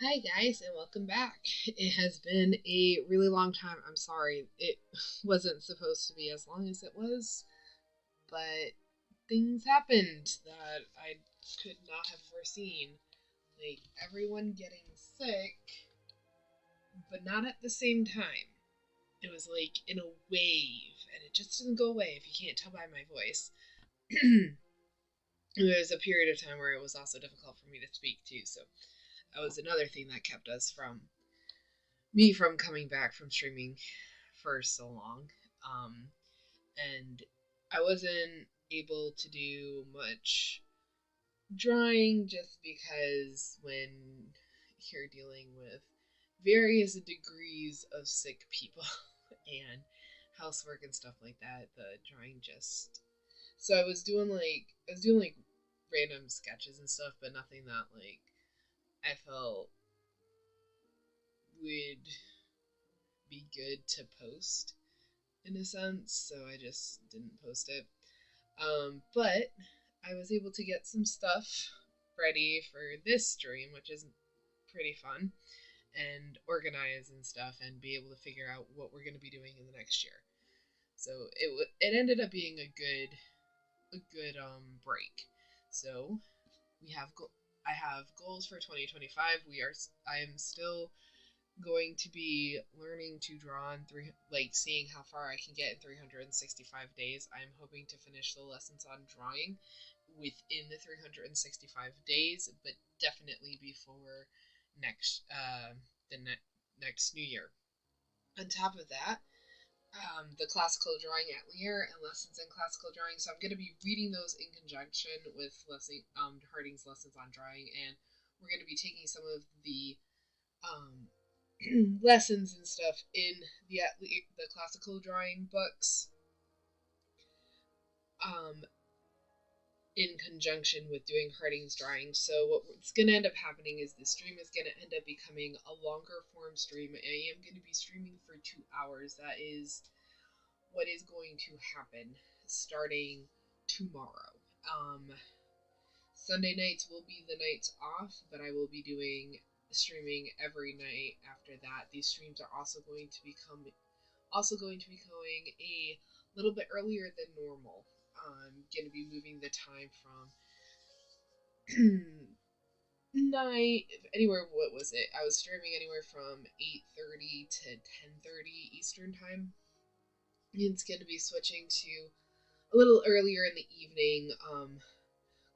Hi, guys, and welcome back. It has been a really long time. I'm sorry, it wasn't supposed to be as long as it was, but things happened that I could not have foreseen. Like everyone getting sick, but not at the same time. It was like in a wave, and it just didn't go away if you can't tell by my voice. There was a period of time where it was also difficult for me to speak too, so that was another thing that kept us from me from coming back from streaming for so long. Um, and I wasn't able to do much drawing just because when you're dealing with various degrees of sick people and housework and stuff like that, the drawing just so I was doing like random sketches and stuff, but nothing that like I felt would be good to post in a sense, so I just didn't post it. But I was able to get some stuff ready for this stream, which is pretty fun, and organize and stuff, and be able to figure out what we're going to be doing in the next year. So it ended up being a good break. So we have I have goals for 2025. I am still going to be learning to draw in seeing how far I can get in 365 days. I'm hoping to finish the lessons on drawing within the 365 days, but definitely before next the next new year. On top of that, the classical drawing atelier and lessons in classical drawing. So I'm going to be reading those in conjunction with Harding's lessons on drawing, and we're going to be taking some of the um, lessons and stuff in the classical drawing books um, in conjunction with doing Harding's drawing. So what's going to end up happening is the stream is going to end up becoming a longer form stream. I am going to be streaming for 2 hours. That is what is going to happen starting tomorrow. Sunday nights will be the nights off, but I will be doing streaming every night after that. These streams are also going to be going a little bit earlier than normal. I'm going to be moving the time from night anywhere. What was it? I was streaming anywhere from 8:30 to 10:30 Eastern time. It's going to be switching to a little earlier in the evening,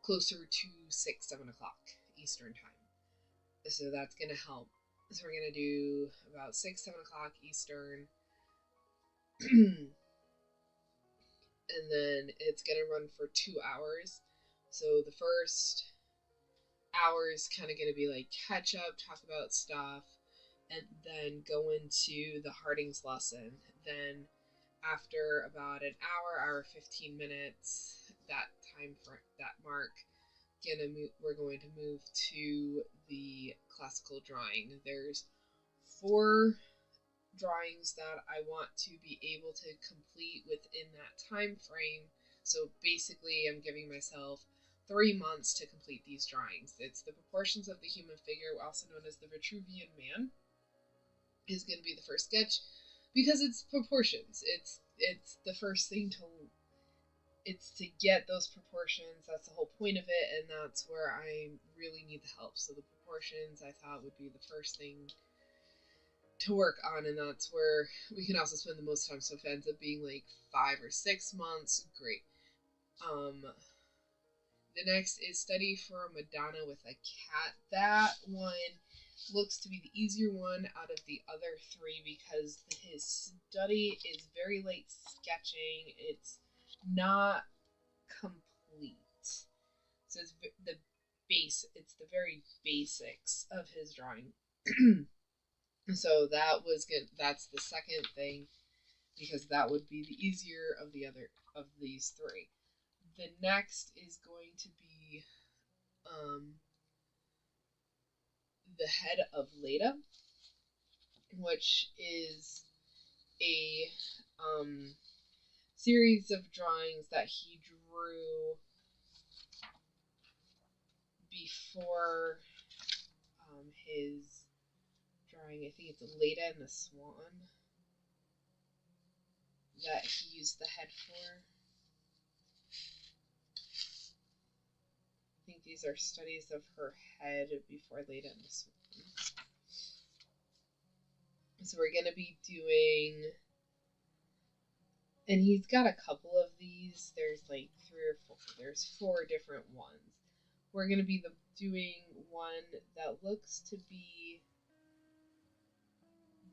closer to 6, 7 o'clock Eastern time. So that's going to help. So we're going to do about 6, 7 o'clock Eastern. And then it's going to run for 2 hours. So the first hour is kind of going to be like catch up, talk about stuff, and then go into the Harding's lesson. Then after about an hour 15 minutes, that time for that mark, we're going to move to the classical drawing. There's 4 drawings that I want to be able to complete within that time frame. So basically, I'm giving myself 3 months to complete these drawings. It's the proportions of the human figure, also known as the Vitruvian Man, is going to be the first sketch because it's proportions. It's the first thing to it's to get those proportions. That's the whole point of it, and that's where I really need the help. So the proportions I thought would be the first thing to work on, and that's where we can also spend the most time. So if it ends up being like 5 or 6 months, great. The next is Study for a Madonna with a Cat. That one looks to be the easier one out of the other 3 because his study is very late sketching. It's not complete. So it's the very basics of his drawing. So that was good. That's the second thing because that would be the easier of the other of these 3. The next is going to be the head of Leda, which is a series of drawings that he drew before his drawing. I think it's Leda and the Swan that he used the head for. I think these are studies of her head before Leda and the Swan. So we're going to be doing, and he's got a couple of these. There's like 3 or 4. There's 4 different ones. We're going to be doing one that looks to be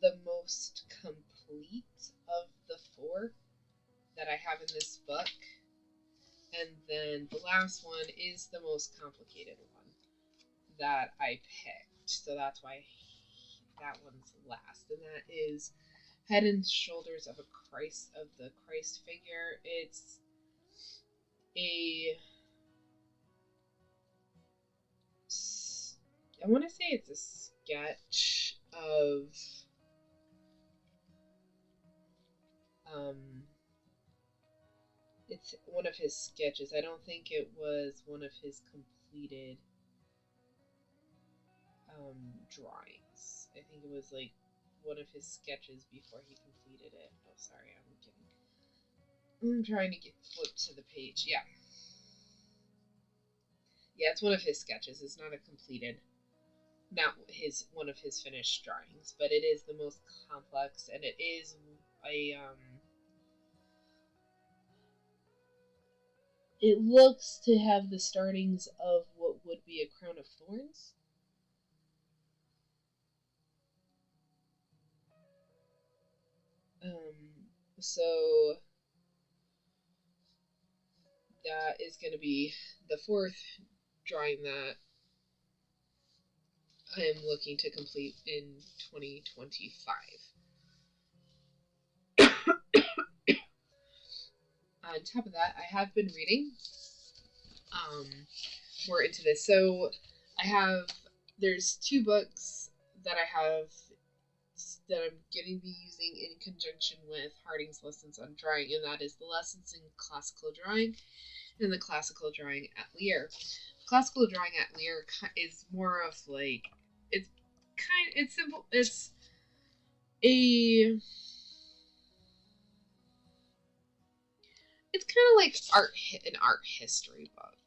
the most complete of the 4 that I have in this book. And then the last one is the most complicated one that I picked. So that's why that one's last. And that is Head and Shoulders of the Christ figure. It's I want to say it's a sketch of it's one of his sketches. I don't think it was one of his completed drawings. I think it was like one of his sketches before he completed it. Oh, sorry, I'm trying to flip to the page. Yeah, it's one of his sketches. It's not a completed, not one of his finished drawings, but it is the most complex, and it is a it looks to have the startings of what would be a crown of thorns. So that is going to be the 4th drawing that I am looking to complete in 2025. On top of that, I have been reading more into this. So there's 2 books that I have that I'm going to be using in conjunction with Harding's Lessons on Drawing, and that is the Lessons in Classical Drawing and the Classical Drawing Atelier. Classical Drawing Atelier is more of like, it's simple. It's kind of like an art history book.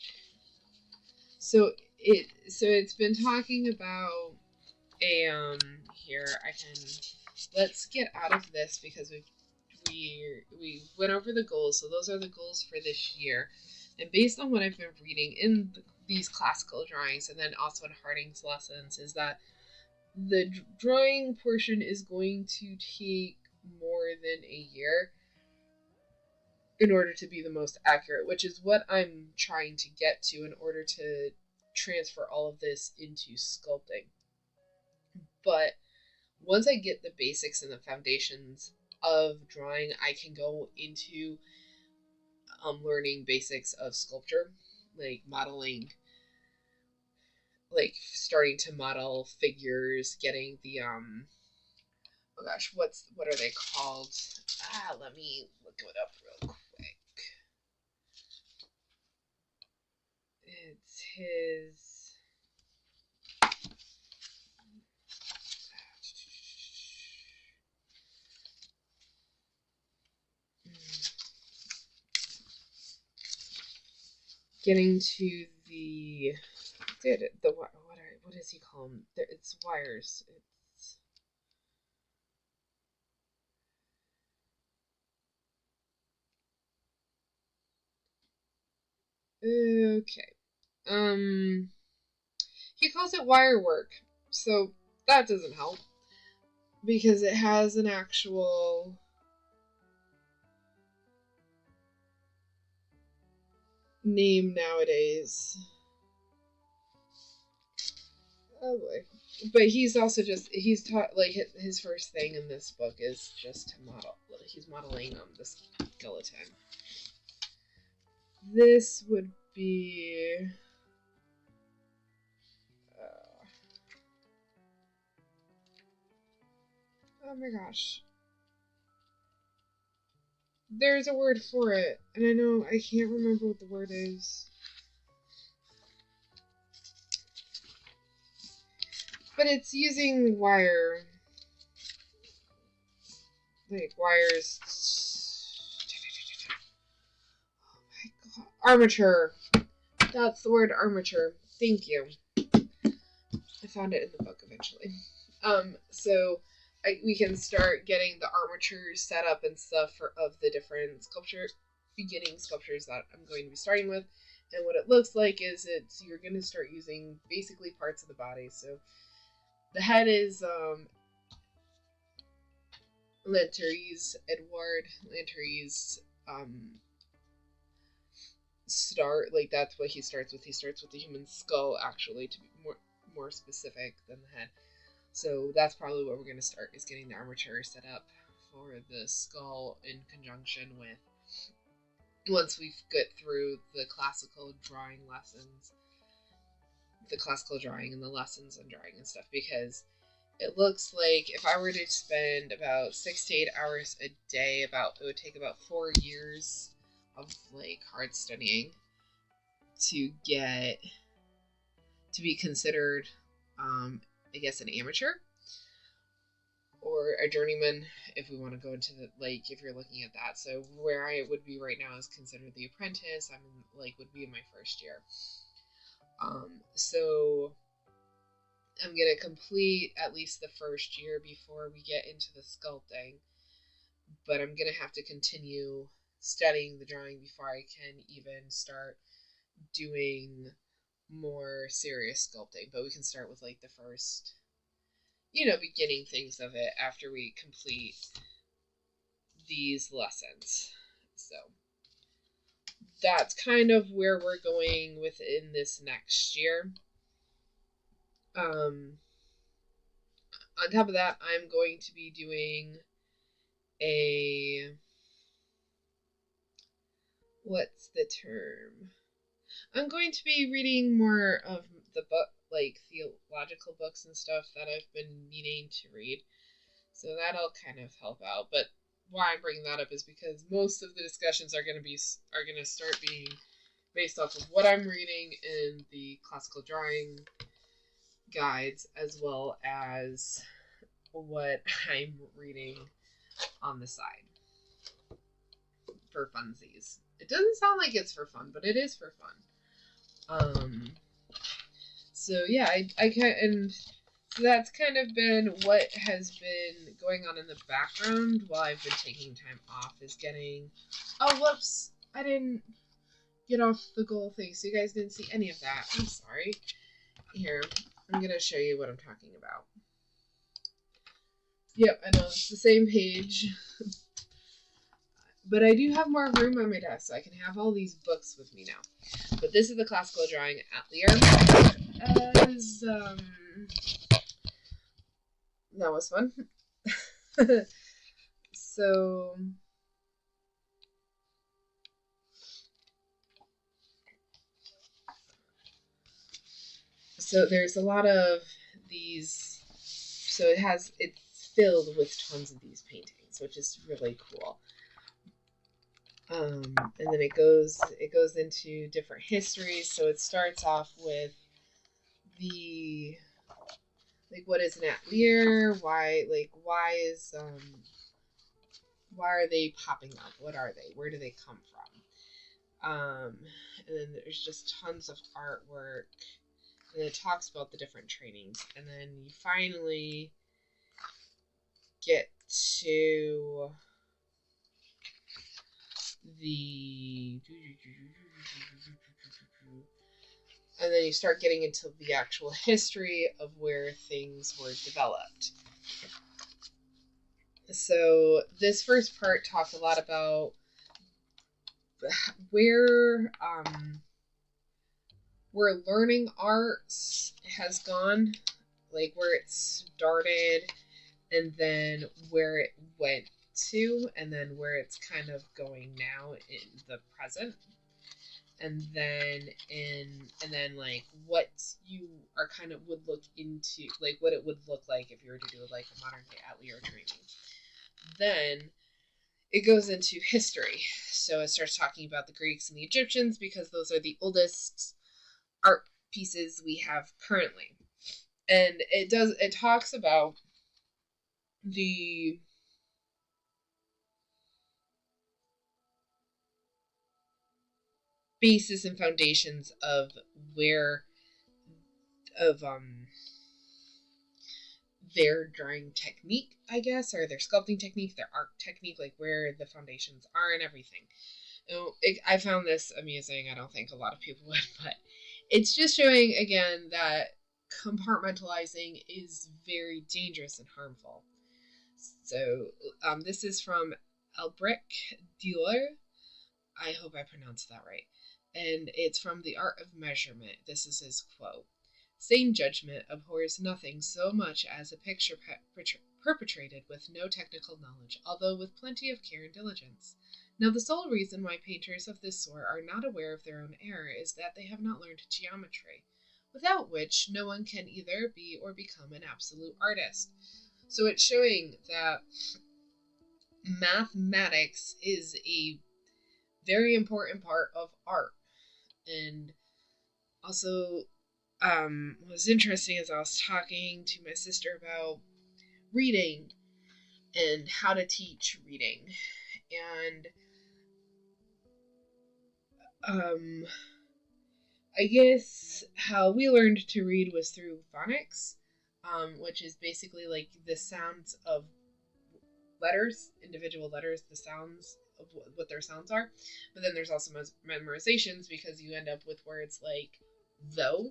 So it's been talking about here let's get out of this because we went over the goals. So those are the goals for this year, and based on what I've been reading in these classical drawings and then also in Harding's Lessons, is that the drawing portion is going to take more than a year in order to be the most accurate, which is what I'm trying to get to in order to transfer all of this into sculpting. But once I get the basics and the foundations of drawing, I can go into learning basics of sculpture, like modeling, like starting to model figures, getting the oh gosh, what are they called? Let me look it up real quick. It's his getting to the what does he call them? It's wires. It's okay. He calls it wire work, so that doesn't help because it has an actual name nowadays. Oh boy. But he's also he's taught, like, his first thing in this book is just to model. He's modeling the skeleton. This would be oh my gosh. There's a word for it, and I know I can't remember what the word is. But it's using wires. Oh my god. Armature. That's the word, armature. Thank you. I found it in the book eventually. We can start getting the armature set up and stuff of the different beginning sculptures that I'm going to be starting with. And what it looks like is you're going to start using basically parts of the body. So the head is Lanterese, Edward Lanterese that's what he starts with. He starts with the human skull, actually, to be more specific than the head. So that's probably what we're going to start, is getting the armature set up for the skull in conjunction with, once we get through the classical drawing lessons, the classical drawing and the lessons on drawing and stuff, because it looks like if I were to spend about 6 to 8 hours a day, it would take about 4 years of like hard studying to be considered, I guess, an amateur or a journeyman, if we want to go into if you're looking at that. So where I would be right now is considered the apprentice. Would be in my first year. So I'm going to complete at least the first year before we get into the sculpting. But I'm going to have to continue studying the drawing before I can even start doing more serious sculpting. But we can start with the first, beginning things of it after we complete these lessons. So that's kind of where we're going within this next year. On top of that, I'm going to be doing what's the term? I'm going to be reading more of the book, theological books and stuff that I've been needing to read. So that'll kind of help out. But why I'm bringing that up is because most of the discussions are going to start being based off of what I'm reading in the classical drawing guides, as well as what I'm reading on the side for funsies. It doesn't sound like it's for fun, but it is for fun. So yeah, so that's kind of been what has been going on in the background while I've been taking time off, is getting... Oh, whoops! I didn't get off the goal thing, so you guys didn't see any of that. I'm sorry. Here, I'm going to show you what I'm talking about. Yep, I know, it's the same page. But I do have more room on my desk, so I can have all these books with me now. But this is the classical drawing atelier. That was fun. So there's a lot of these. So it's filled with tons of these paintings, which is really cool. And then it goes into different histories. So it starts off with what is an atelier? Why are they popping up? What are they? Where do they come from? And then there's just tons of artwork, and it talks about the different trainings, and then you finally get to and then you start getting into the actual history of where things were developed. So this first part talked a lot about where learning arts has gone, where it started, and then where it went to, and then where it's kind of going now in the present, and then what you are kind of would look into, what it would look like if you were to do a modern day atelier training. Then it goes into history. So it starts talking about the Greeks and the Egyptians, because those are the oldest art pieces we have currently. And it talks about the basis and foundations of where of their drawing technique, I guess, or their sculpting technique, their art technique, like where the foundations are and everything. I found this amusing. I don't think a lot of people would, but it's just showing again that compartmentalizing is very dangerous and harmful. So this is from Elbrick Dealer. I hope I pronounced that right. And it's from The Art of Measurement. This is his quote. Sane judgment abhors nothing so much as a picture perpetrated with no technical knowledge, although with plenty of care and diligence. Now, the sole reason why painters of this sort are not aware of their own error is that they have not learned geometry, without which no one can either be or become an absolute artist. So it's showing that mathematics is a very important part of art. And also, what was interesting is I was talking to my sister about reading and how to teach reading. And I guess how we learned to read was through phonics, which is basically like the sounds of letters, individual letters, the sounds of what their sounds are. But then there's also memorizations, because you end up with words like though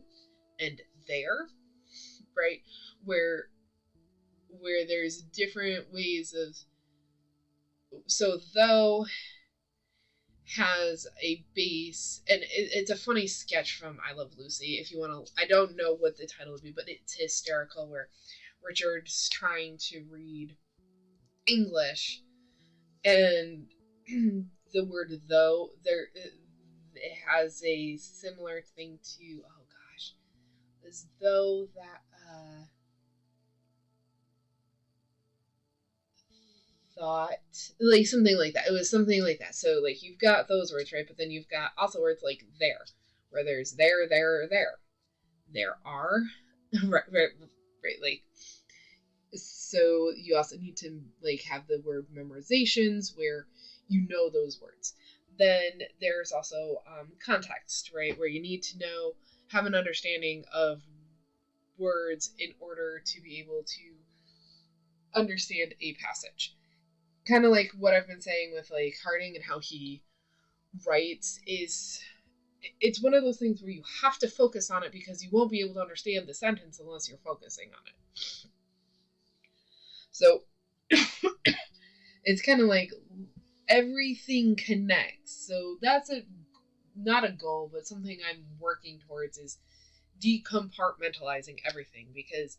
and there, right? Where there's different ways of, so though has a base, and it's a funny sketch from I Love Lucy. If you want to, I don't know what the title would be, but it's hysterical, where Richard's trying to read English, and the word though, it has a similar thing to, oh gosh, as though that thought, like something like that. It was something like that. So like you've got those words, right? But then you've got also words like there, where there's there, there are, right, like. So you also need to like have the word memorizations where you know those words. Then there's also context, right, where you need to know, have an understanding of words in order to be able to understand a passage. Kind of like what I've been saying with like Harding and how he writes, is it's one of those things where you have to focus on it, because you won't be able to understand the sentence unless you're focusing on it. So it's kind of like everything connects. So that's not a goal, but something I'm working towards, is decompartmentalizing everything, because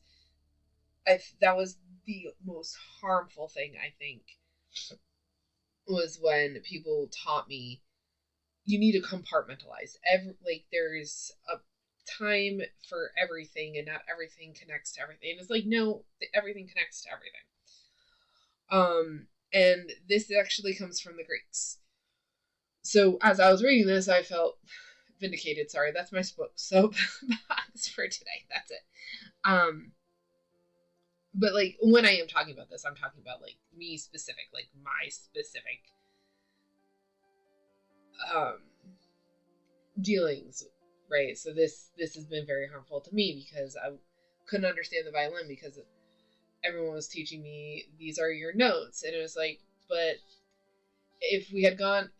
that was the most harmful thing, I think, was when people taught me you need to compartmentalize. Like there's a time for everything, and not everything connects to everything. And it's like, no, everything connects to everything. And this actually comes from the Greeks. So as I was reading this, I felt vindicated. Sorry, that's my soapbox for today. That's it. But like when I am talking about this, I'm talking about like me specific, like my specific dealings, right? So this has been very harmful to me, because I couldn't understand the violin, because everyone was teaching me these are your notes, and it was like, but if we had gone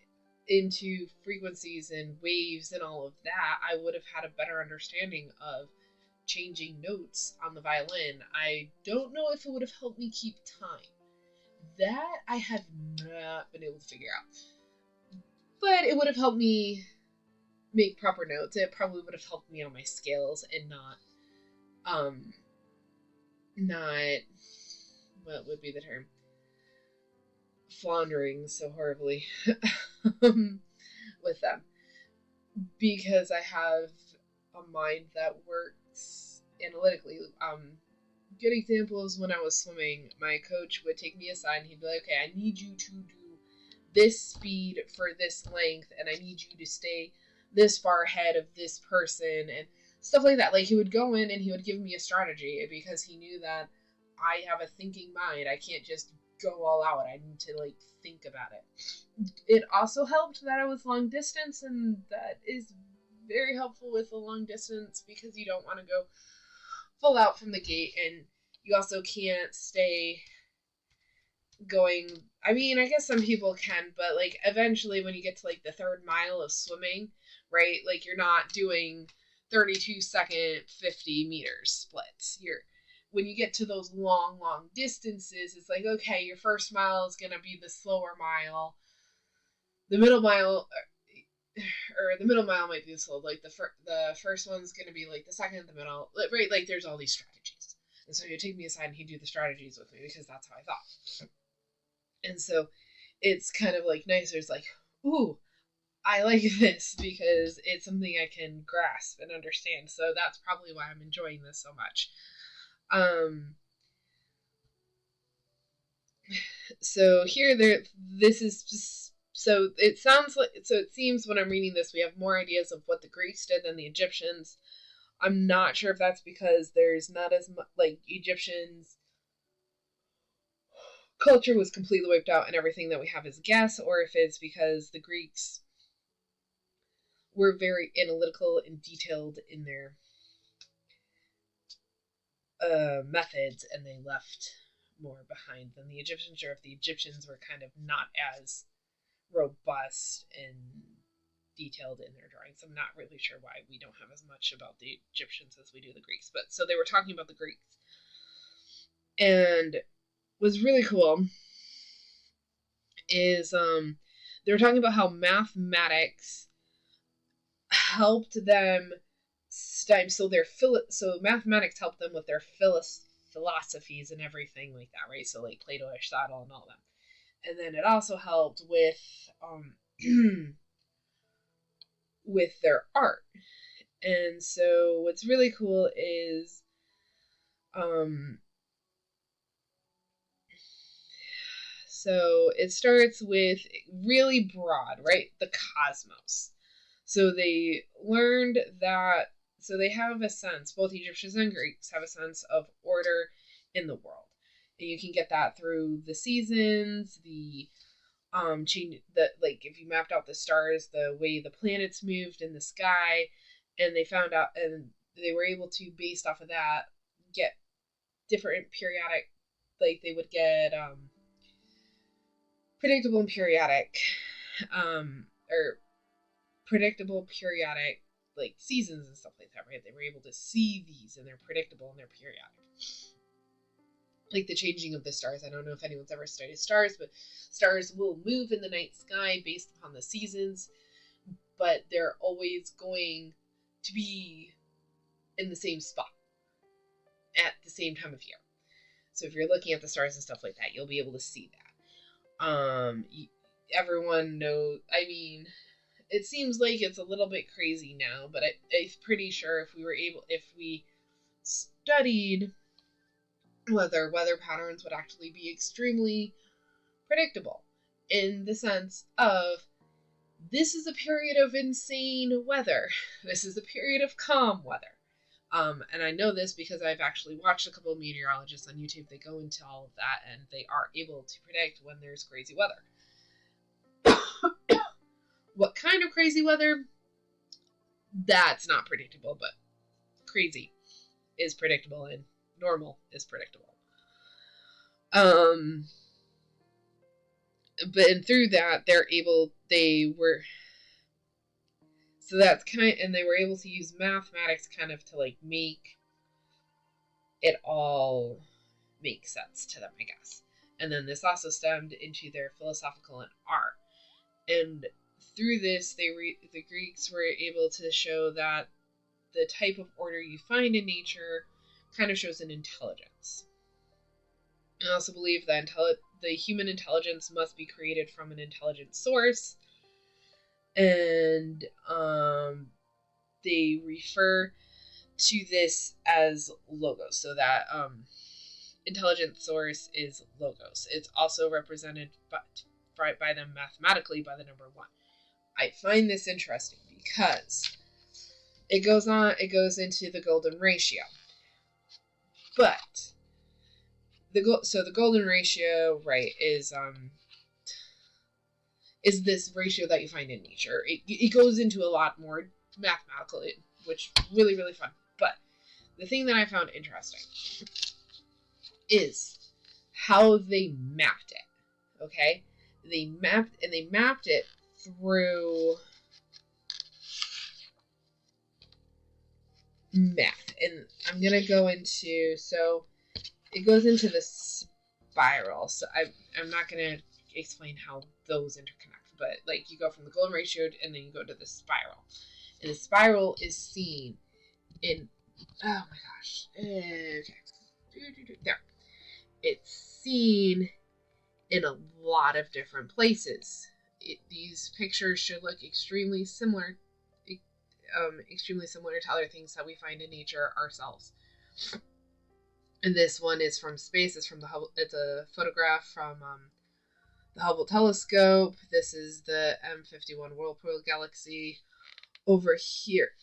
into frequencies and waves and all of that, I would have had a better understanding of changing notes on the violin. I don't know if it would have helped me keep time. That I have not been able to figure out. But it would have helped me make proper notes. It probably would have helped me on my scales, and not what would be the term? Floundering so horribly with them. Because I have a mind that works analytically. Good example is when I was swimming, my coach would take me aside and he'd be like, okay, I need you to do this speed for this length, and I need you to stay this far ahead of this person. And stuff like that. Like, he would go in and he would give me a strategy because he knew that I have a thinking mind. I can't just go all out. I need to, like, think about it. It also helped that I was long distance, and that is very helpful with the long distance because you don't want to go full out from the gate, and you also can't stay going. I mean, I guess some people can, but like eventually when you get to like the third mile of swimming, right? Like, you're not doing 32-second 50-meter splits. You're When you get to those long distances, it's like, okay, your first mile is going to be the slower mile. The middle mile, or the middle mile might be the slow. Like, the first one's going to be like the second, the middle, right? Like, there's all these strategies. And so he'd take me aside and he'd do the strategies with me because that's how I thought. And so it's kind of like nice. There's like, ooh, I like this because it's something I can grasp and understand. So that's probably why I'm enjoying this so much. So here, this is just, so it seems when I'm reading this, we have more ideas of what the Greeks did than the Egyptians. I'm not sure if that's because there's not as much, like, Egyptians culture was completely wiped out and everything that we have is a guess, or if it's because the Greeks were very analytical and detailed in their methods, and they left more behind than the Egyptians, or if the Egyptians were kind of not as robust and detailed in their drawings. I'm not really sure why we don't have as much about the Egyptians as we do the Greeks. But so they were talking about the Greeks, and was really cool is they were talking about how mathematics helped them so mathematics helped them with their philosophies and everything like that, right? So like Plato, Aristotle, and all of them. And then it also helped with with their art. And so what's really cool is so it starts with really broad, right? The cosmos. So they learned that, so they have a sense, both Egyptians and Greeks have a sense of order in the world. And you can get that through the seasons, the change that, like, if you mapped out the stars, the way the planets moved in the sky, and they found out, and they were able to, based off of that, get different periodic, like they would get predictable and periodic, or predictable periodic, like seasons and stuff like that, right? They were able to see these, and they're predictable and they're periodic. Like the changing of the stars. I don't know if anyone's ever studied stars, but stars will move in the night sky based upon the seasons, but they're always going to be in the same spot at the same time of year. So if you're looking at the stars and stuff like that, you'll be able to see that. Everyone knows, I mean, it seems like it's a little bit crazy now, but I'm pretty sure if we studied weather patterns would actually be extremely predictable, in the sense of, this is a period of insane weather. This is a period of calm weather. And I know this because I've actually watched a couple of meteorologists on YouTube. They go into all of that, and they are able to predict when there's crazy weather. What kind of crazy weather? That's not predictable, but crazy is predictable, and normal is predictable. But and through that, they were able to use mathematics kind of to like make it all make sense to them, I guess. And then this also stemmed into their philosophical and art. And through this, the Greeks were able to show that the type of order you find in nature kind of shows an intelligence. I also believe that the human intelligence must be created from an intelligent source. And they refer to this as logos. So that intelligent source is logos. It's also represented by them mathematically by the number 1. I find this interesting because it goes into the golden ratio. But the golden ratio, right, is this ratio that you find in nature. It goes into a lot more mathematical, which really, really fun. But the thing that I found interesting is how they mapped it. Okay? They mapped it through math. And I'm going to go into, so it goes into the spiral. So I'm not going to explain how those interconnect, but like you go from the golden ratio and then you go to the spiral. And the spiral is seen in, oh my gosh. Okay. There. It's seen in a lot of different places. These pictures should look extremely similar to other things that we find in nature ourselves. And this one is from space. It's from the Hubble. It's a photograph from the Hubble telescope. This is the M51 Whirlpool galaxy. Over here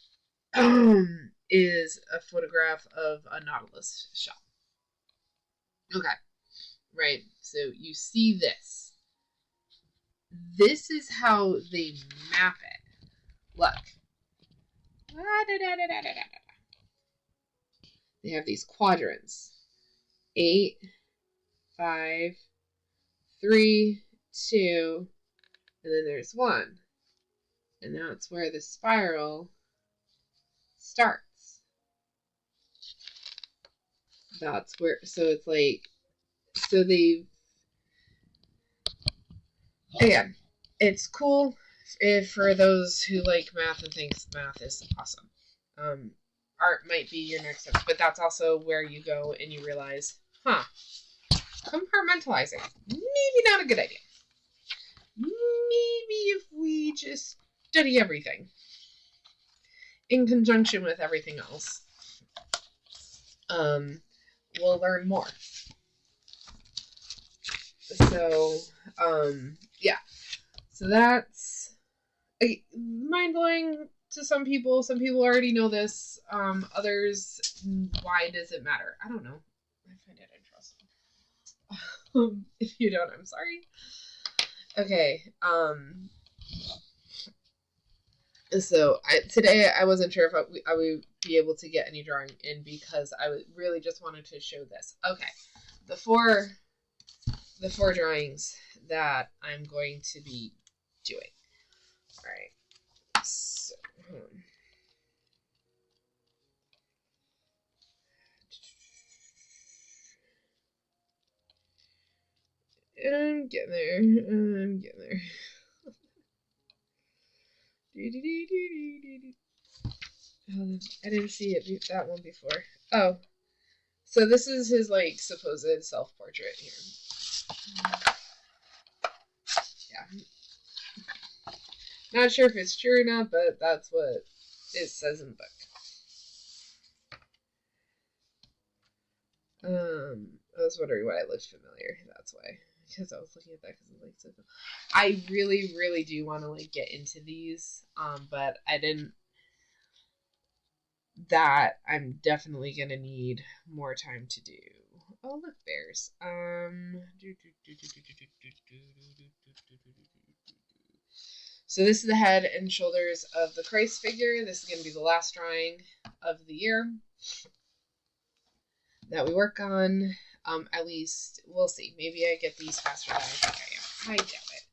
is a photograph of a Nautilus shell. Okay, right. So you see this. This is how they map it. Look. They have these quadrants. 8, 5, 3, 2, and then there's 1. And that's where the spiral starts. That's where, so it's like, so they, again, it's cool if for those who like math and thinks math is awesome. Art might be your next step, but that's also where you go and you realize, compartmentalizing, maybe not a good idea. Maybe if we just study everything in conjunction with everything else, we'll learn more. So, yeah. So that's mind-blowing to some people. Some people already know this. Others, why does it matter? I don't know. I find it interesting. If you don't, I'm sorry. Okay. So today I wasn't sure if I would be able to get any drawing in because I really just wanted to show this. Okay. The four drawings that I'm going to be doing. All right. So, I'm getting there. I didn't see that one before. Oh. So this is his like supposed self-portrait here. Yeah. Not sure if it's true or not, but that's what it says in the book. I was wondering why it looked familiar. That's why, because I was looking at that because it like so. I really, really do want to like get into these, but I didn't. That I'm definitely gonna need more time to do. Oh look, bears. So this is the head and shoulders of the Christ figure. This is going to be the last drawing of the year that we work on. At least, we'll see. Maybe I get these faster than I think I am. I doubt it.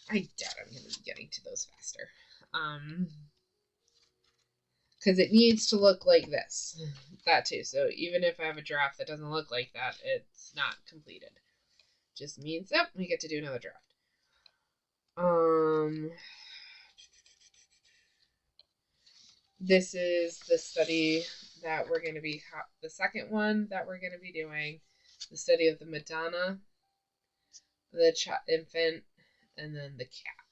I doubt I'm going to be getting to those faster. Because it needs to look like this. That too. So even if I have a draft that doesn't look like that, it's not completed. Just means, oh, we get to do another draft. This is the study that we're going to be, the second one that we're going to be doing, the study of the Madonna, the infant, and then the cat.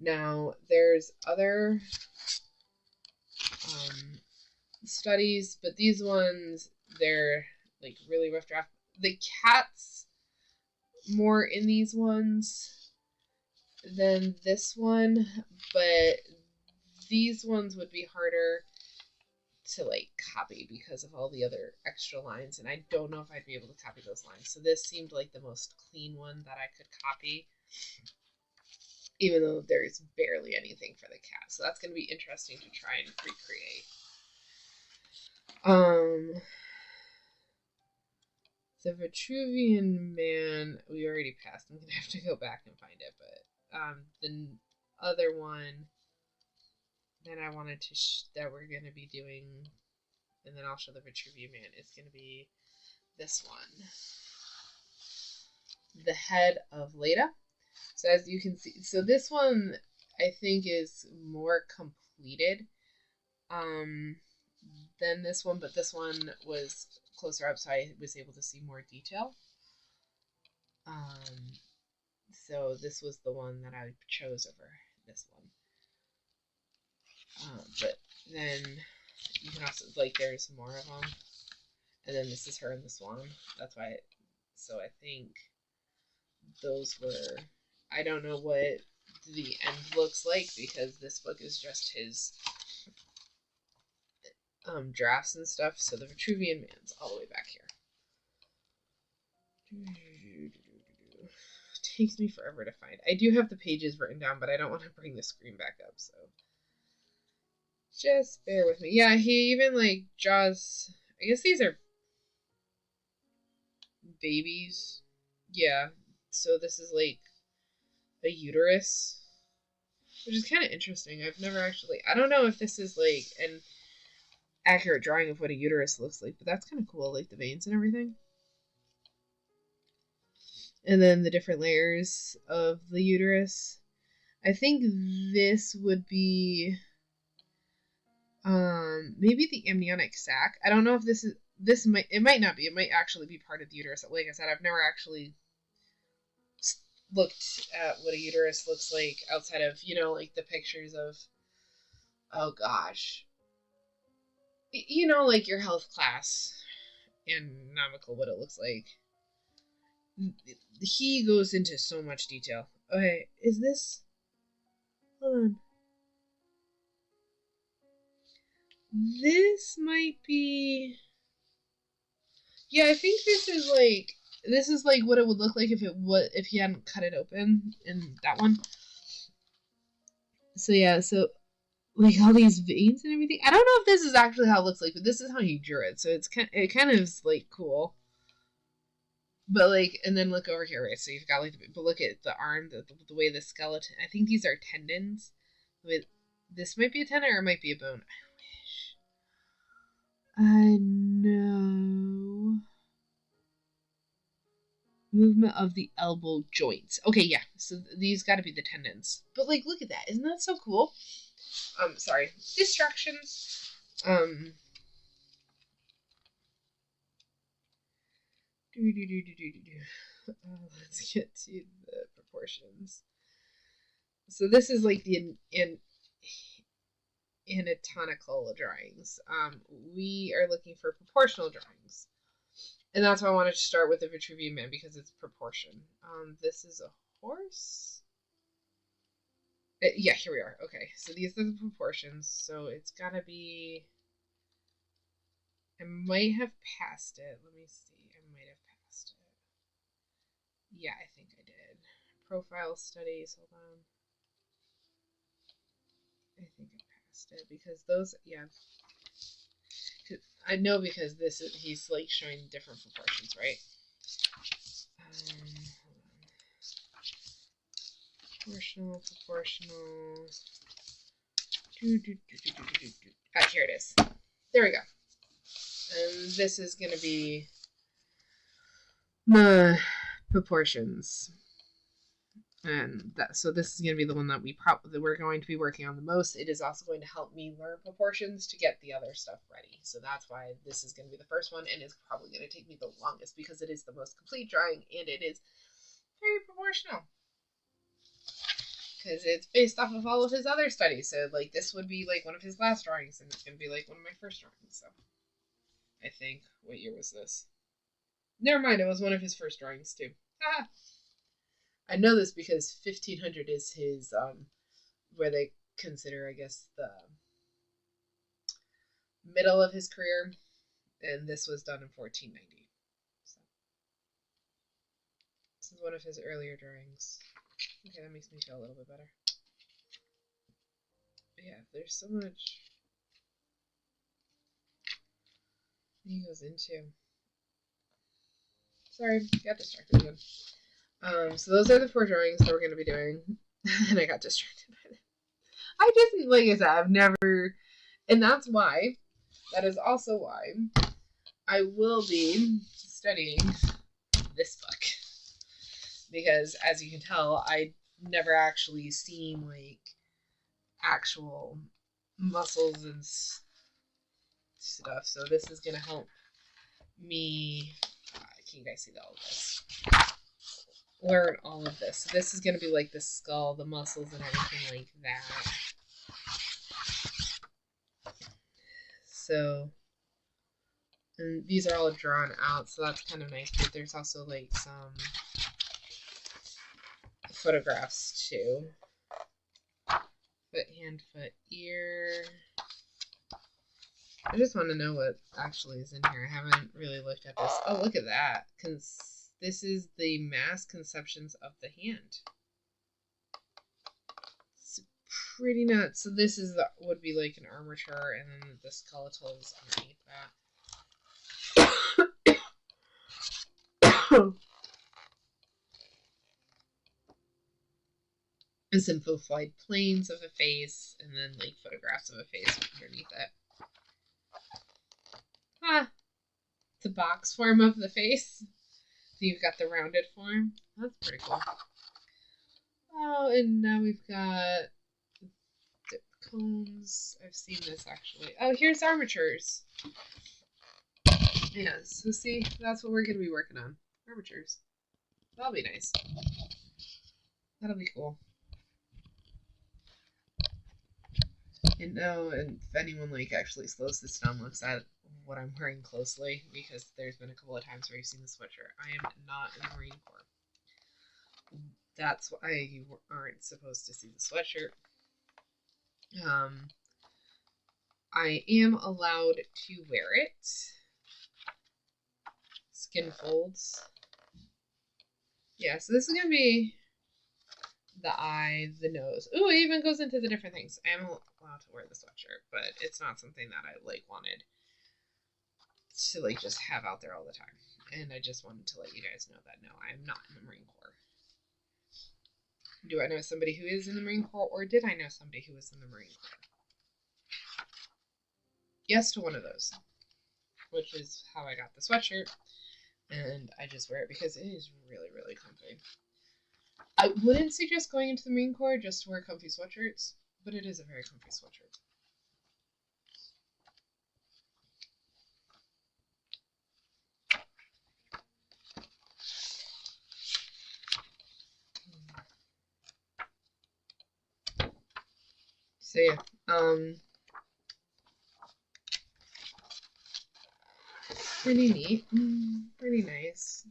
Now, there's other studies, but these ones, they're like really rough draft. The cat's more in these ones than this one, but these ones would be harder to like copy because of all the other extra lines, and I don't know if I'd be able to copy those lines. So this seemed like the most clean one that I could copy, even though there's barely anything for the cat. So that's going to be interesting to try and recreate. The Vitruvian Man, we already passed. I'm going to have to go back and find it, but the other one that I wanted to that we're going to be doing, and then I'll show the Vitruvian Man, is going to be this one, the head of Leda. So as you can see, so this one I think is more completed than this one, but this one was closer up, so I was able to see more detail. So this was the one that I chose over this one. But then you can also, like, there's more of them. And then this is her and the swan. That's why, so I think those were, I don't know what the end looks like because this book is just his drafts and stuff. So the Vitruvian Man's all the way back here. It takes me forever to find. I do have the pages written down, but I don't want to bring the screen back up, so just bear with me. Yeah, he even like draws, I guess these are babies. Yeah, so this is like a uterus, which is kind of interesting. I've never actually, I don't know if this is like an accurate drawing of what a uterus looks like, but that's kind of cool, like the veins and everything. And then the different layers of the uterus. I think this would be maybe the amniotic sac. I don't know if it might not be. It might actually be part of the uterus. Like I said, I've never actually looked at what a uterus looks like outside of, like the pictures of, oh gosh, like your health class anatomical, what it looks like. He goes into so much detail. Okay, is this, hold on, this might be, yeah, I think this is like what it would look like if he hadn't cut it open in that one. So yeah, so like all these veins and everything. I don't know if this is actually how it looks like, but this is how he drew it. So it kind of is like cool. But like, and then look over here, right? So you've got like, but look at the arm, the way the skeleton. I think these are tendons. This might be a tendon or it might be a bone. I know. Movement of the elbow joints. Okay, yeah. So these got to be the tendons. But like, look at that. Isn't that so cool? Sorry. Distractions. Let's get to the proportions. So this is like the anatomical drawings. We are looking for proportional drawings. And that's why I wanted to start with the Vitruvian Man, because it's proportion. This is a horse? Yeah, here we are. Okay, so these are the proportions. So it's gotta be, I might have passed it. Let me see. I might have passed it. Yeah, I think I did. Profile studies. Hold on. I think I passed it because those, yeah. I know because he's like showing different proportions, right? Proportional. Here it is. There we go. And this is going to be the proportions. And so this is going to be the one that we're going to be working on the most. It is also going to help me learn proportions to get the other stuff ready. So that's why this is going to be the first one, and it's probably going to take me the longest because it is the most complete drawing and it is very proportional. Because it's based off of all of his other studies. So like this would be like one of his last drawings, and it's going to be like one of my first drawings. So I think, what year was this? Never mind, it was one of his first drawings too. Haha. I know this because 1500 is his, where they consider, I guess, middle of his career, and this was done in 1490. So this is one of his earlier drawings. Okay, that makes me feel a little bit better. But yeah, there's so much he goes into. Sorry, got distracted again. So those are the 4 drawings that we're going to be doing, and I got distracted by them. I just, like I said, I've never, and that's why, that is also why I will be studying this book. Because, as you can tell, I never actually seen, like, actual muscles and stuff. So this is going to help me, can you guys see all of this? Learn all of this. So this is going to be like the skull, the muscles, and everything like that. So, and these are all drawn out, so that's kind of nice. But there's also like some photographs too. Foot, hand, foot, ear. I just want to know what actually is in here. I haven't really looked at this. Oh, look at that. This is the mass conceptions of the hand. It's pretty nuts. So this is would be like an armature, and then the skeletal is underneath that. And simplified planes of a face, and then like photographs of a face underneath it. It's a box form of the face. So you've got the rounded form. That's pretty cool. Oh, and now we've got dip cones. I've seen this actually. Oh, here's armatures. Yeah, so see, that's what we're going to be working on. Armatures. That'll be nice. That'll be cool. And if anyone like actually slows this down, looks at what I'm wearing closely, because there's been a couple of times where you've seen the sweatshirt. I am not in the Marine Corps. That's why you aren't supposed to see the sweatshirt. I am allowed to wear it. Skin folds. Yeah, so this is going to be the eye, the nose. Ooh, it even goes into the different things. I am allowed to wear the sweatshirt, but it's not something that I like wanted to like just have out there all the time. And I just wanted to let you guys know that no, I am not in the Marine Corps. Do I know somebody who is in the Marine Corps, or did I know somebody who was in the Marine Corps? Yes to one of those, which is how I got the sweatshirt, and I just wear it because it is really, really comfy. I wouldn't suggest going into the Marine Corps just to wear comfy sweatshirts, but it is a very comfy sweatshirt. So yeah, pretty neat, pretty nice.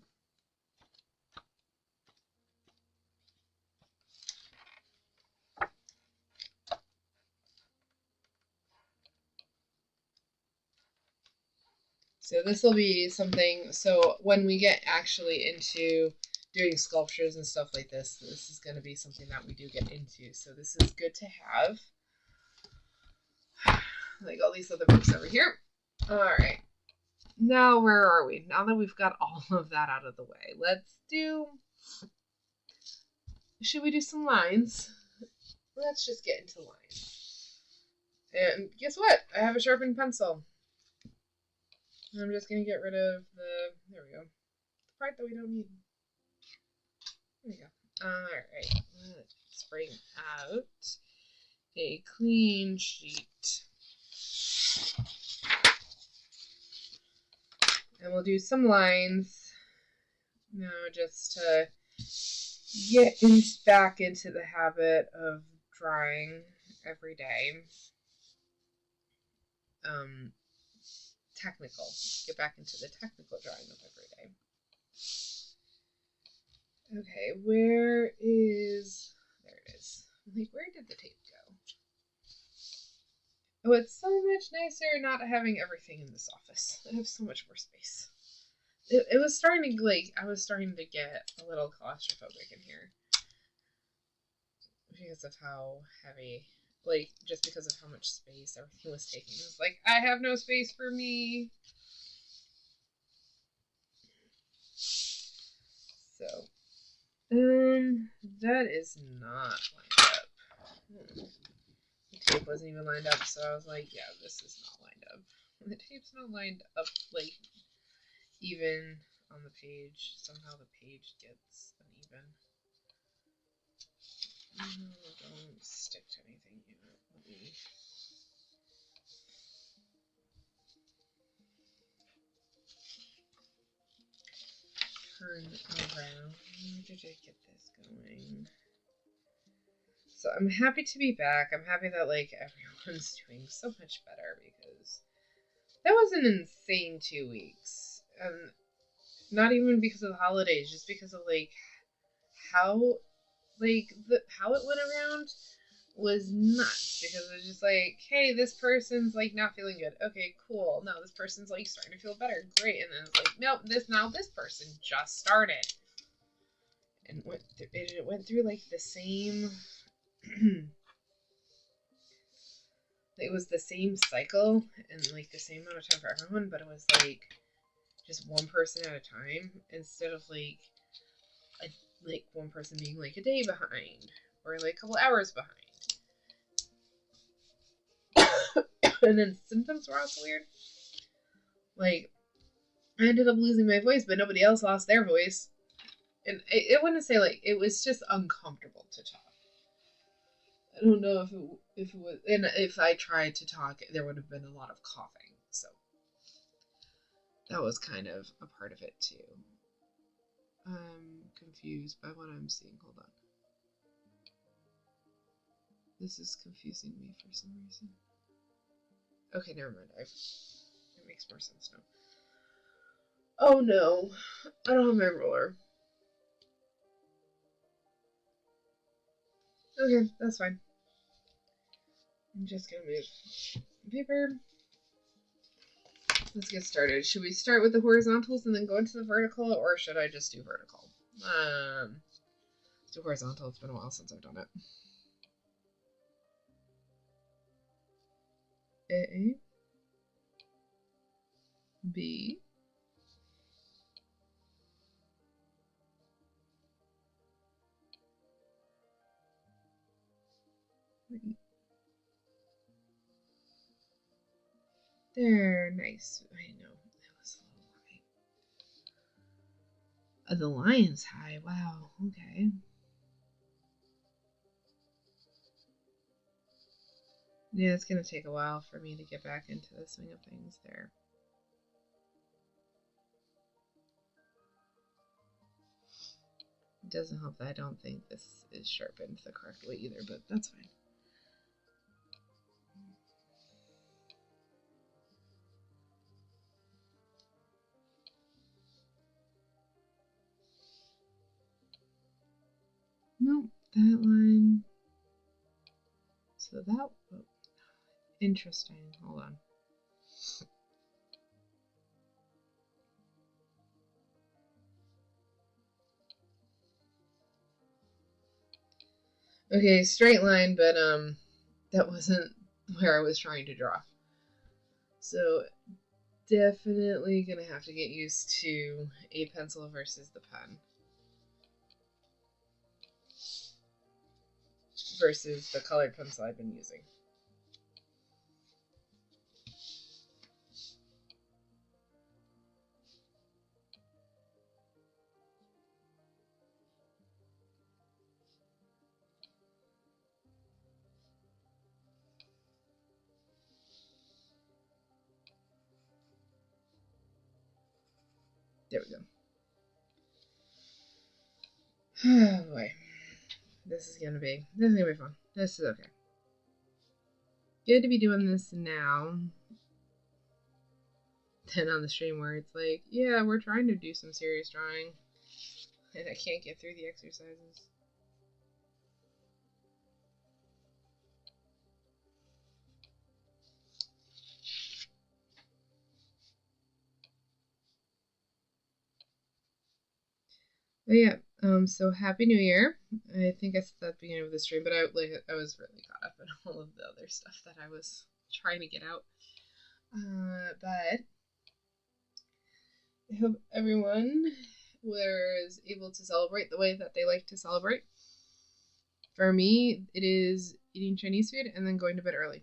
So this will be something, so when we get actually into doing sculptures and stuff like this is going to be something that we do get into. So this is good to have. Like all these other books over here. All right. Now where are we? Now that we've got all of that out of the way, should we do some lines? Let's just get into lines. And guess what? I have a sharpened pencil. I'm just going to get rid of there we go, the part that we don't need. There we go. Alright, let's bring out a clean sheet. And we'll do some lines now just to get back into the habit of drawing every day. Technical. Get back into the technical drawing of every day. Okay, there it is. Like, where did the tape go? Oh, it's so much nicer not having everything in this office. I have so much more space. It was starting to, like, I was starting to get a little claustrophobic in here because of how heavy, like, just because of how much space everything was taking. It was like, I have no space for me. So, that is not lined up. The tape wasn't even lined up, so I was like, yeah, this is not lined up. The tape's not lined up, like, even on the page. Somehow the page gets uneven. Don't stick to anything yet. Let me. Turn around. Where did I get this going? So I'm happy to be back. I'm happy that, like, everyone's doing so much better because that was an insane 2 weeks. And not even because of the holidays, just because of, like, how, like, how it went around was nuts, because it was just like, hey, this person's, like, not feeling good. Okay, cool. No, this person's, like, starting to feel better. Great. And then it's like, nope, this person just started. And it went through, like, the same it was the same cycle and, like, the same amount of time for everyone, but it was, like, just one person at a time instead of, like, one person being, like, a day behind or, like, a couple hours behind. And then symptoms were also weird. Like, I ended up losing my voice, but nobody else lost their voice. And it wouldn't say, like, it was just uncomfortable to talk. I don't know if it was, and if I tried to talk, there would have been a lot of coughing. So that was kind of a part of it too. I'm confused by what I'm seeing. Hold on. This is confusing me for some reason. Okay, never mind. It makes more sense now. Oh no, I don't have my ruler. Okay, that's fine. I'm just gonna move paper. Let's get started. Should we start with the horizontals and then go into the vertical, or should I just do vertical? Let's do horizontal. It's been a while since I've done it. A, B, there, nice. I know, that was a little high. The lion's high, wow, okay. Yeah, it's gonna take a while for me to get back into the swing of things there. It doesn't help that I don't think this is sharpened the correct way either, but that's fine. Nope, that line. So that, oh, interesting. Hold on. Okay, straight line, but that wasn't where I was trying to draw. So definitely gonna have to get used to a pencil versus the pen. Versus the colored pencil I've been using. There we go. Oh boy. This is gonna be fun. This is okay. Good to be doing this now. Then on the stream where it's like, yeah, we're trying to do some serious drawing. And I can't get through the exercises. But yeah, so Happy New Year. I think I said that at the beginning of the stream, but I was really caught up in all of the other stuff that I was trying to get out. But I hope everyone was able to celebrate the way that they like to celebrate. For me, it is eating Chinese food and then going to bed early.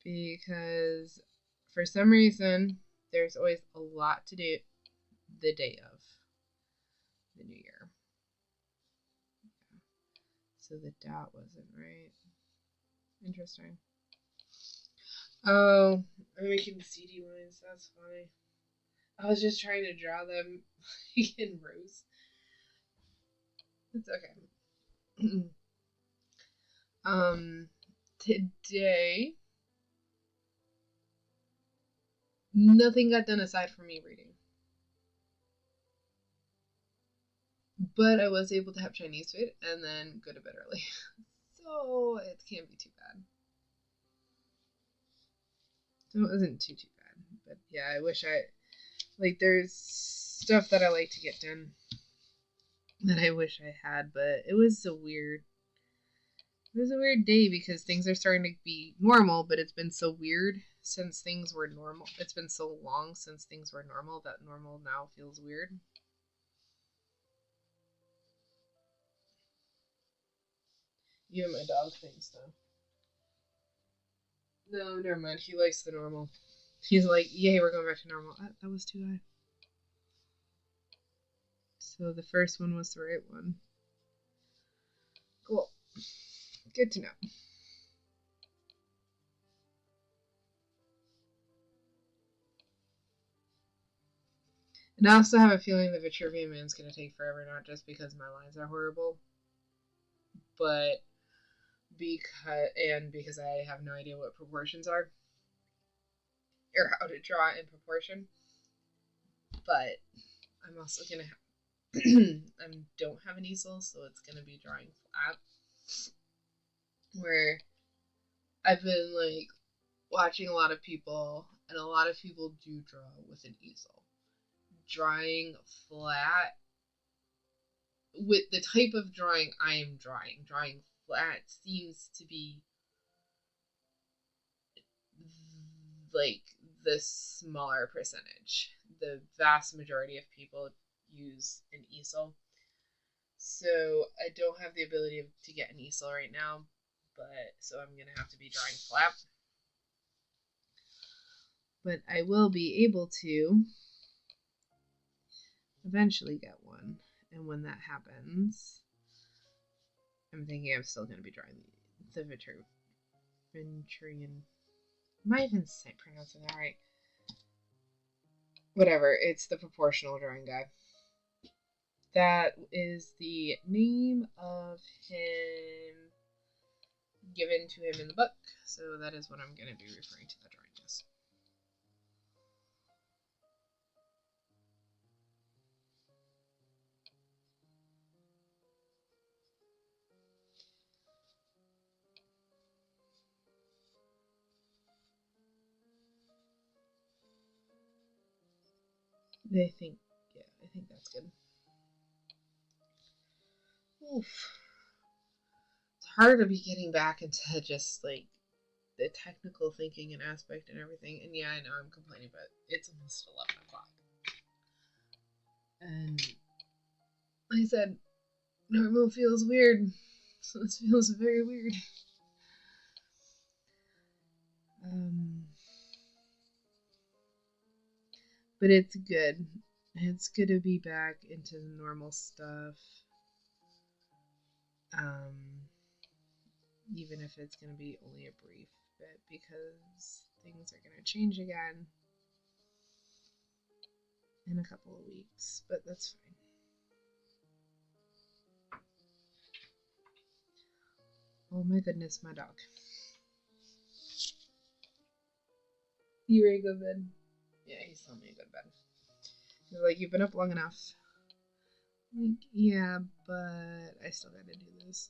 Because for some reason, there's always a lot to do the day of the new year. So the dot wasn't right. Interesting. Oh, I'm making CD lines. That's funny. I was just trying to draw them in rows. It's okay. Today, nothing got done aside from me reading. But I was able to have Chinese food and then go to bed early. So it can't be too bad. So it wasn't too bad. But yeah, I wish there's stuff that I like to get done that I wish I had, but it was a weird day because things are starting to be normal, but it's been so weird since things were normal. It's been so long since things were normal that normal now feels weird. You and my dog thinks though. No, never mind. He likes the normal. He's like, yay, we're going back to normal. That was too high. So the first one was the right one. Cool. Good to know. And I also have a feeling the Vitruvian Man's going to take forever, not just because my lines are horrible, but because I have no idea what proportions are or how to draw in proportion. But I'm also going to I don't have an easel, so it's going to be drawing flat. Where I've been like watching a lot of people, and a lot of people do draw with an easel. Drawing flat with the type of drawing I am drawing flat seems to be like the smaller percentage. The vast majority of people use an easel. So I don't have the ability to get an easel right now, but so I'm going to have to be drawing flat. But I will be able to eventually get one. And when that happens, I'm thinking I'm still going to be drawing the Vitruvian. Am I even pronouncing that right? Whatever, it's the proportional drawing guy. That is the name of him given to him in the book, so that is what I'm going to be referring to the drawing as. I think that's good. Oof. It's hard to be getting back into just like the technical thinking and aspect and everything. And yeah, I know I'm complaining, but it's almost 11 o'clock. And like I said, normal feels weird. So this feels very weird. But it's good. It's good to be back into the normal stuff. Even if it's going to be only a brief bit because things are going to change again in a couple of weeks, but that's fine. Oh my goodness, my dog. You ready to go to bed? Yeah, he's telling me to go to bed. He's like, you've been up long enough. I'm like, yeah, but I still gotta do this.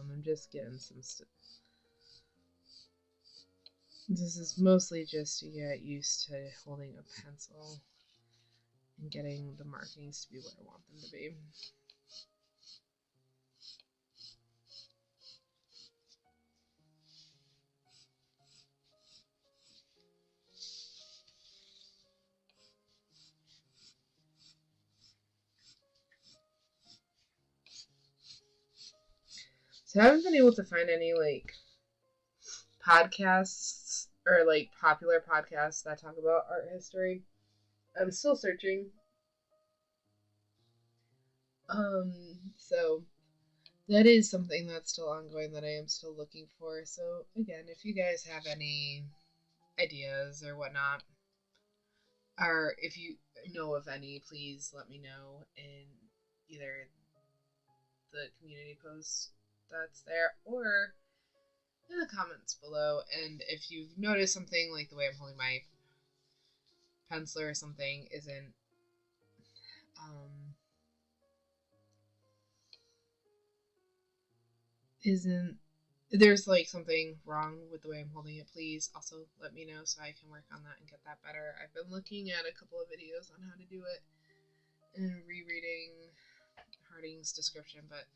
and I'm just getting some This is mostly just to get used to holding a pencil and getting the markings to be where I want them to be. So I haven't been able to find any like podcasts or like popular podcasts that talk about art history. I'm still searching. So that is something that's still ongoing that I am still looking for. So again, if you guys have any ideas or whatnot, or if you know of any, please let me know in either the community post that's there or in the comments below. And if you've noticed something like the way I'm holding my pencil or something isn't there's like something wrong with the way I'm holding it, please also let me know so I can work on that and get that better. I've been looking at a couple of videos on how to do it and rereading Harding's description, but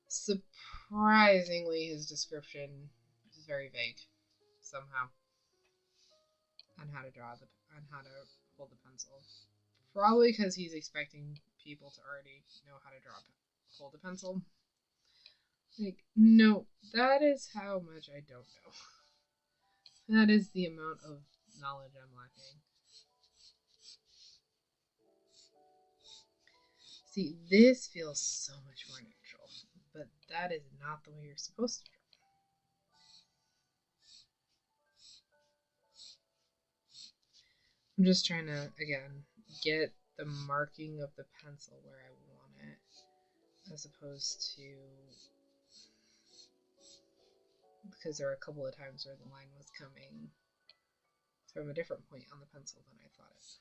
surprisingly his description is very vague somehow on how to hold the pencil. Probably because he's expecting people to already know how to hold a pencil. Like, no, that is how much I don't know. That is the amount of knowledge I'm lacking. See, this feels so much more natural, but that is not the way you're supposed to draw. I'm just trying to, again, get the marking of the pencil where I want it, as opposed to, because there were a couple of times where the line was coming from a different point on the pencil than I thought it.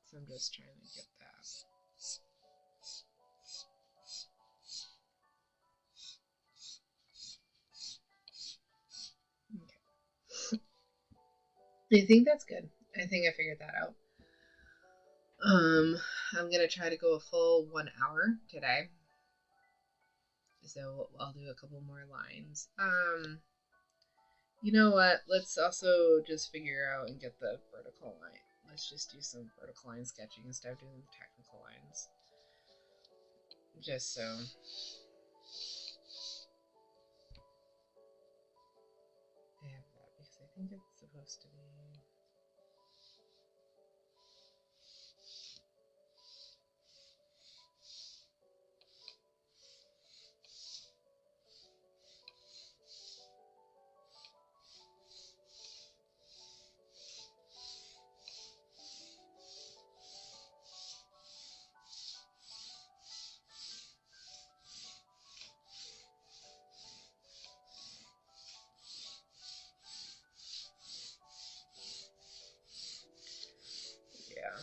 So I'm just trying to get that. Okay. I think that's good. I think I figured that out. I'm gonna try to go a full 1 hour today. So I'll do a couple more lines. You know what? Let's also just figure out and get the vertical line. Let's just do some vertical line sketching instead of doing technical lines. Just so. I have that because I think it's supposed to be.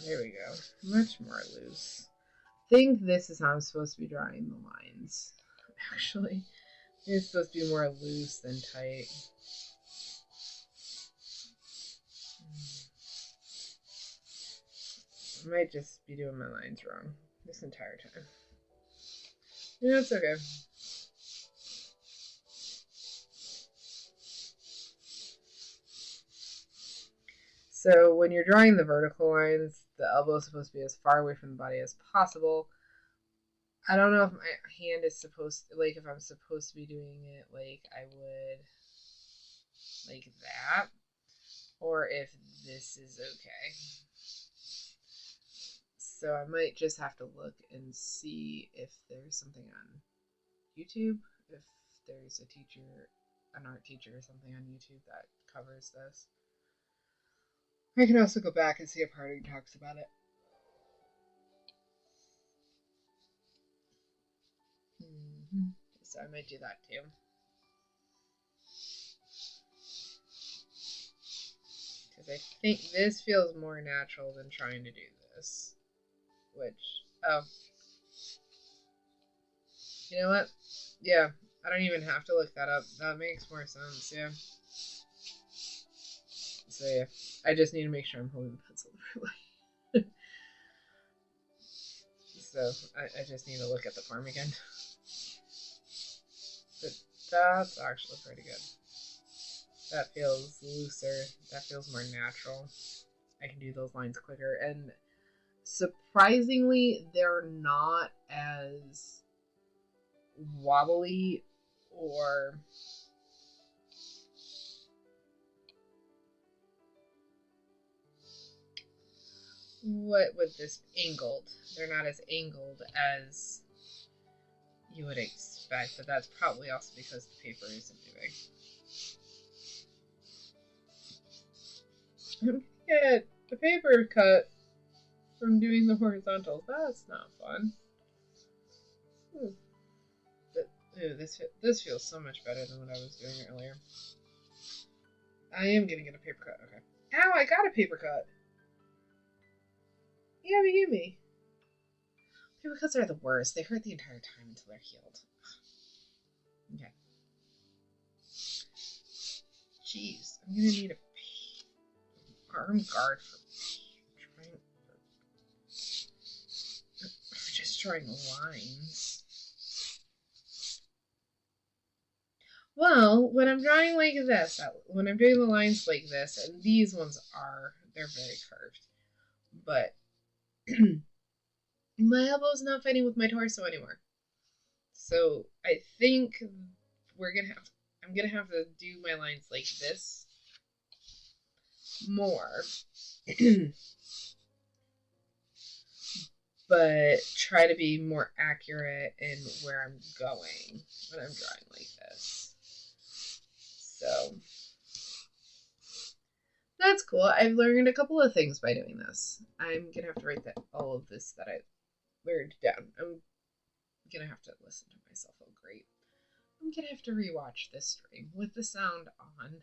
There we go. Much more loose. I think this is how I'm supposed to be drawing the lines. Actually, it's supposed to be more loose than tight. I might just be doing my lines wrong this entire time. Yeah, it's okay. So when you're drawing the vertical lines, the elbow is supposed to be as far away from the body as possible. I don't know if my hand is supposed to, like, if I'm supposed to be doing it like I would, like that, or if this is okay. So I might just have to look and see if there's something on YouTube, if there's a teacher, an art teacher or something on YouTube that covers this. I can also go back and see if Harding talks about it. So I might do that too. Because I think this feels more natural than trying to do this. Which, oh. You know what? Yeah, I don't even have to look that up. That makes more sense, yeah. So yeah, I just need to make sure I'm holding the pencil the right way. So I just need to look at the form again. But that's actually pretty good. That feels looser. That feels more natural. I can do those lines quicker. And surprisingly, they're not as wobbly or what would this angled? They're not as angled as you would expect, but that's probably also because the paper isn't moving. Get the paper cut from doing the horizontals. That's not fun. Ooh. But, this feels so much better than what I was doing earlier. I am gonna get a paper cut. Okay. Ow! I got a paper cut. Yeah, give me. Paper cuts are the worst. They hurt the entire time until they're healed. Okay. Jeez, I'm gonna need a arm guard for just drawing lines. Well, when I'm drawing like this, when I'm doing the lines like this, and these ones they're very curved, but my elbow's not fighting with my torso anymore. So I think I'm gonna have to do my lines like this more. But try to be more accurate in where I'm going when I'm drawing like this. So that's cool. I've learned a couple of things by doing this. I'm gonna have to write all of this that I learned down. I'm gonna have to listen to myself. Oh, great. I'm gonna have to rewatch this stream with the sound on.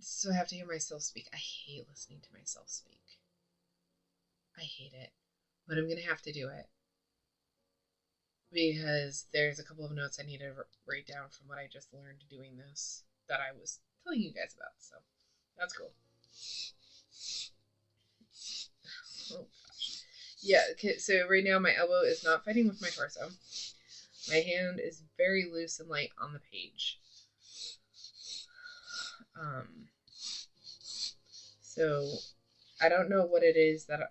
So I have to hear myself speak. I hate listening to myself speak. I hate it. But I'm going to have to do it. Because there's a couple of notes I need to write down from what I just learned doing this that I was telling you guys about. So that's cool. Oh gosh. Yeah, okay, so right now my elbow is not fighting with my torso. My hand is very loose and light on the page. So I don't know what it is that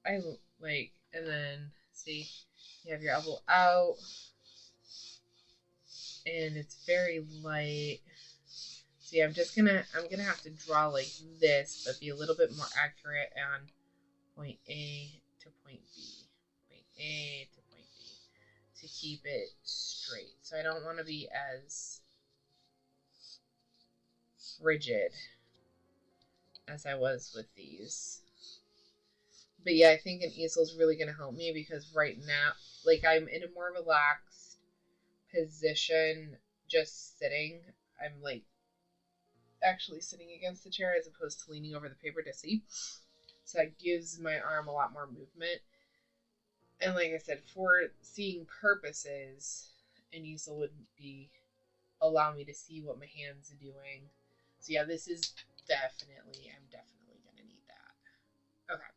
I like. And then see, you have your elbow out, and it's very light. See, I'm gonna have to draw like this, but be a little bit more accurate on point A to point B, point A to point B, to keep it straight. So I don't want to be as rigid as I was with these. But yeah, I think an easel is really going to help me because right now, like, I'm in a more relaxed position just sitting. I'm like actually sitting against the chair as opposed to leaning over the paper to see. So that gives my arm a lot more movement. And like I said, for seeing purposes, an easel would allow me to see what my hands are doing. So yeah, this is I'm definitely gonna need that. Okay.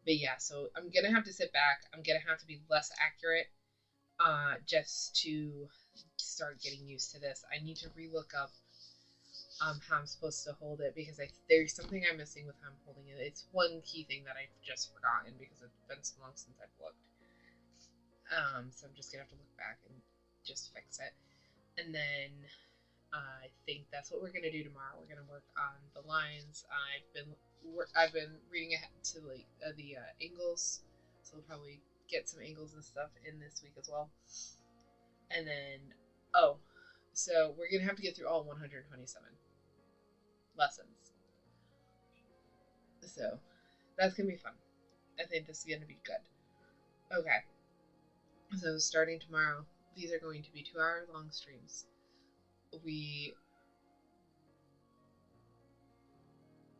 But yeah, so I'm gonna have to sit back. I'm gonna have to be less accurate, just to start getting used to this. I need to relook up, how I'm supposed to hold it because there's something I'm missing with how I'm holding it. It's one key thing that I've just forgotten because it's been so long since I've looked. So I'm just gonna have to look back and just fix it, and then I think that's what we're gonna do tomorrow. We're gonna work on the lines. I've been reading ahead to like the angles, so we'll probably get some angles and stuff in this week as well. And then so we're gonna have to get through all 127 lessons. So that's gonna be fun. I think this is gonna be good. Okay. So starting tomorrow, these are going to be 2-hour long streams.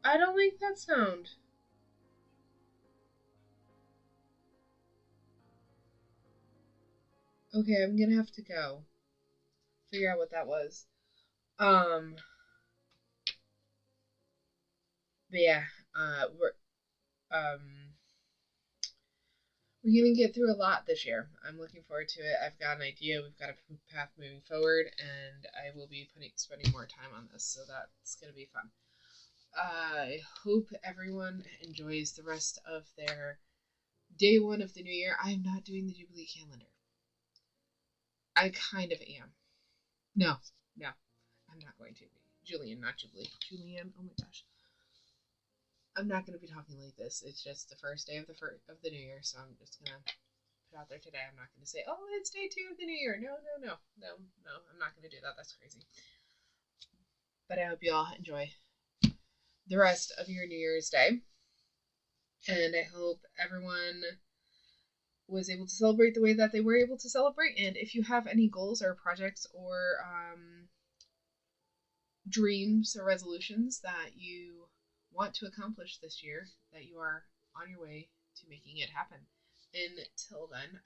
I don't like that sound. Okay, I'm gonna have to go figure out what that was. But yeah, um we're gonna get through a lot this year. I'm looking forward to it. I've got an idea. We've got a path moving forward, and I will be spending more time on this, so that's gonna be fun. I hope everyone enjoys the rest of their day one of the new year. I am not doing the Jubilee calendar. I kind of am. No, no, I'm not going to. Julian, not Jubilee. Julian. Oh my gosh. I'm not going to be talking like this. It's just the first day of the new year, so I'm just gonna put out there today. I'm not going to say, "Oh, it's day 2 of the new year." No, no, no, no, no. I'm not going to do that. That's crazy. But I hope you all enjoy the rest of your New Year's Day, and I hope everyone was able to celebrate the way that they were able to celebrate. And if you have any goals or projects or dreams or resolutions that you want to accomplish this year, that you are on your way to making it happen. Until then,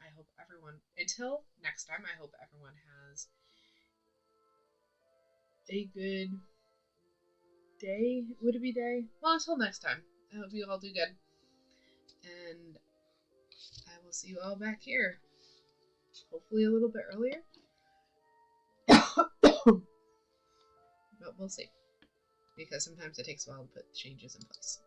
until next time, I hope everyone has a good day. Would it be day? Well, until next time, I hope you all do good. And I will see you all back here. Hopefully a little bit earlier. But we'll see. Because sometimes it takes a while to put changes in place.